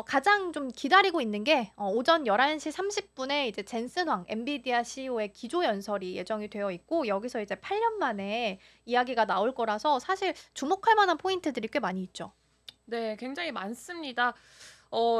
가장 좀 기다리고 있는 게 오전 11시 30분에 이제 젠슨 황 엔비디아 CEO의 기조 연설이 예정이 되어 있고 여기서 이제 8년 만에 이야기가 나올 거라서 사실 주목할 만한 포인트들이 꽤 많이 있죠. 네, 굉장히 많습니다.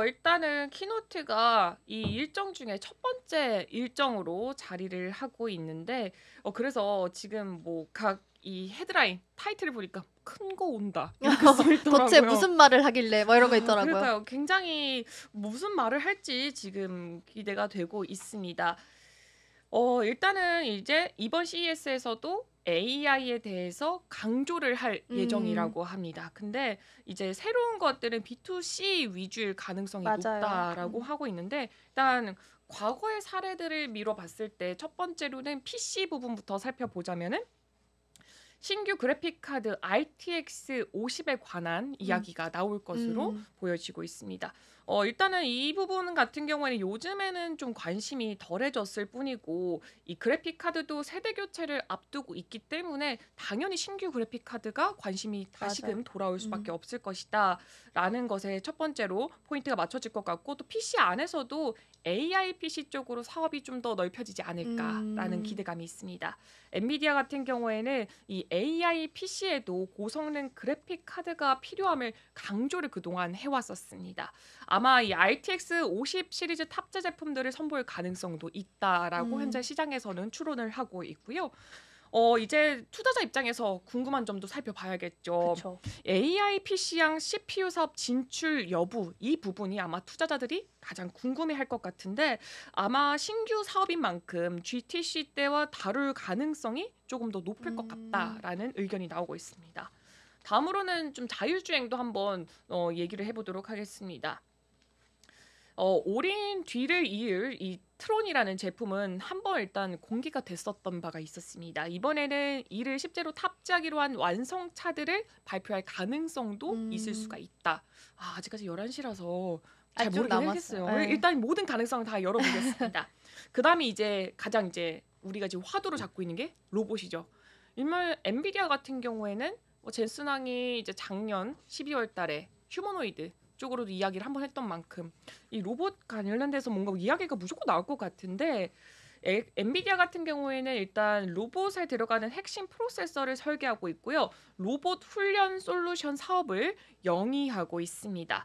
일단은 키노트가 이 일정 중에 첫 번째 일정으로 자리를 하고 있는데, 그래서 지금 뭐 각 이 헤드라인 타이틀을 보니까 큰 거 온다 이렇게 써 도대체 있더라고요. 무슨 말을 하길래 뭐 이런 거 아, 있더라고요. 그러니까요. 굉장히 무슨 말을 할지 지금 기대가 되고 있습니다. 일단은 이제 이번 CES에서도 AI에 대해서 강조를 할 음. 예정이라고 합니다. 근데 이제 새로운 것들은 B2C 위주일 가능성이 맞아요. 높다라고 하고 있는데, 일단 과거의 사례들을 미뤄봤을 때 첫 번째로는 PC 부분부터 살펴보자면은 신규 그래픽 카드 RTX 50에 관한 음. 이야기가 나올 것으로 음. 보여지고 있습니다. 일단은 이 부분 같은 경우에는 요즘에는 좀 관심이 덜해졌을 뿐이고, 이 그래픽 카드도 세대 교체를 앞두고 있기 때문에 당연히 신규 그래픽 카드가 관심이 맞아요. 다시금 돌아올 수밖에 음. 없을 것이다 라는 것에 첫 번째로 포인트가 맞춰질 것 같고, 또 PC 안에서도 AI PC 쪽으로 사업이 좀 더 넓혀지지 않을까라는 음. 기대감이 있습니다. 엔비디아 같은 경우에는 이 AI PC에도 고성능 그래픽 카드가 필요함을 강조를 그동안 해왔었습니다. 아마 이 RTX 50 시리즈 탑재 제품들을 선보일 가능성도 있다라고 현재 음. 시장에서는 추론을 하고 있고요. 이제 투자자 입장에서 궁금한 점도 살펴봐야겠죠. 그쵸. AI PC양 CPU 사업 진출 여부, 이 부분이 아마 투자자들이 가장 궁금해할 것 같은데, 아마 신규 사업인 만큼 GTC 때와 다룰 가능성이 조금 더 높을 것 음. 같다라는 의견이 나오고 있습니다. 다음으로는 좀 자율주행도 한번 얘기를 해보도록 하겠습니다. 오린 뒤를 이을 이 트론이라는 제품은 한번 일단 공개가 됐었던 바가 있었습니다. 이번에는 이를 실제로 탑재하기로 한 완성차들을 발표할 가능성도 있을 수가 음. 있다. 아직까지 11시라서 잘 아직 좀 모르긴 남았어요. 하겠어요. 예. 일단 모든 가능성을 다 열어보겠습니다. 그다음에 이제 가장 이제 우리가 지금 화두로 잡고 있는 게 로봇이죠. 일말 엔비디아 같은 경우에는 젠슨왕이 이제 작년 12월 달에 휴머노이드 쪽으로도 이야기를 한번 했던 만큼 이 로봇 관련돼서 뭔가 이야기가 무조건 나올 것 같은데, 엔비디아 같은 경우에는 일단 로봇에 들어가는 핵심 프로세서를 설계하고 있고요. 로봇 훈련 솔루션 사업을 영위하고 있습니다.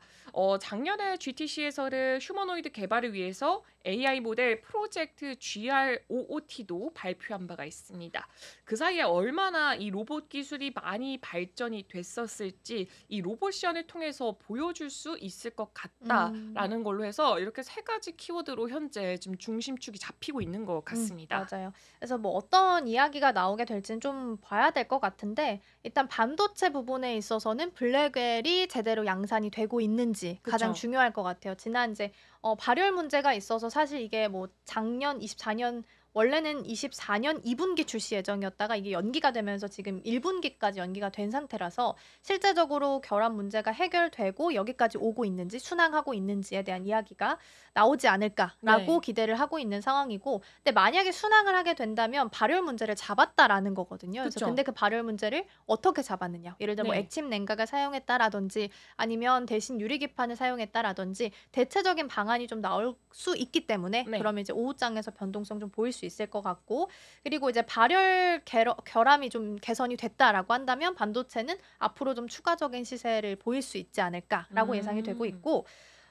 작년에 GTC에서는 휴머노이드 개발을 위해서 AI 모델 프로젝트 GR5OT도 발표한 바가 있습니다. 그 사이에 얼마나 이 로봇 기술이 많이 발전이 됐었을지 이 로봇 시연을 통해서 보여줄 수 있을 것 음. 같다라는 걸로 해서 이렇게 세 가지 키워드로 현재 지금 중심축이 잡히고 있는 것 같습니다. 맞아요. 그래서 뭐 어떤 이야기가 나오게 될지는 좀 봐야 될 것 같은데 일단 반도체 부분에 있어서는 블랙웰이 제대로 양산이 되고 있는지 가장 그쵸? 중요할 것 같아요. 지난 이제 발열 문제가 있어서 사실 이게 뭐 작년 24년 원래는 24년 2분기 출시 예정이었다가 이게 연기가 되면서 지금 1분기까지 연기가 된 상태라서 실제적으로 결함 문제가 해결되고 여기까지 오고 있는지 순항하고 있는지에 대한 이야기가 나오지 않을까라고 네. 기대를 하고 있는 상황이고 근데 만약에 순항을 하게 된다면 발열 문제를 잡았다라는 거거든요. 그래서 그쵸? 근데 그 발열 문제를 어떻게 잡았느냐. 예를 들어 뭐 네. 액침 냉각을 사용했다라든지 아니면 대신 유리기판을 사용했다라든지 대체적인 방안이 좀 나올 수 있기 때문에 네. 그러면 이제 오후장에서 변동성 좀 보일 수 있을 것 같고 그리고 이제 발열 결함이 좀 개선이 됐다라고 한다면 반도체는 앞으로 좀 추가적인 시세를 보일 수 있지 않을까라고 예상이 되고 음. 있고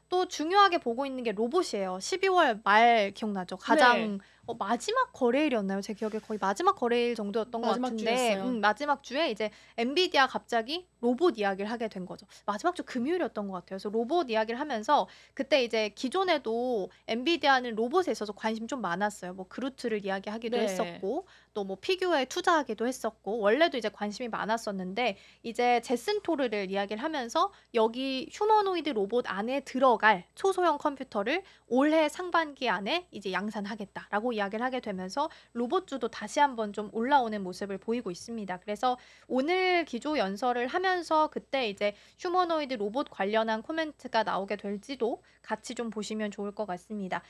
또 중요하게 보고 있는 게 로봇이에요. 12월 말 기억나죠? 네. 가장 마지막 거래일이었나요? 제 기억에 거의 마지막 거래일 정도였던 것 마지막 같은데 주였어요. 마지막 주에 이제 엔비디아 갑자기 로봇 이야기를 하게 된 거죠. 마지막 주 금요일이었던 것 같아요. 그래서 로봇 이야기를 하면서 그때 이제 기존에도 엔비디아는 로봇에 있어서 관심이 좀 많았어요. 뭐 그루트를 이야기하기도 네. 했었고 또 뭐 피규어에 투자하기도 했었고 원래도 이제 관심이 많았었는데 이제 제슨 토르를 이야기를 하면서 여기 휴머노이드 로봇 안에 들어갈 초소형 컴퓨터를 올해 상반기 안에 이제 양산하겠다라고 이야기를 하게 되면서 로봇주도 다시 한번 좀 올라오는 모습을 보이고 있습니다. 그래서 오늘 기조 연설을 하면서 그때 이제 휴머노이드 로봇 관련한 코멘트가 나오게 될지도 같이 좀 보시면 좋을 것 같습니다.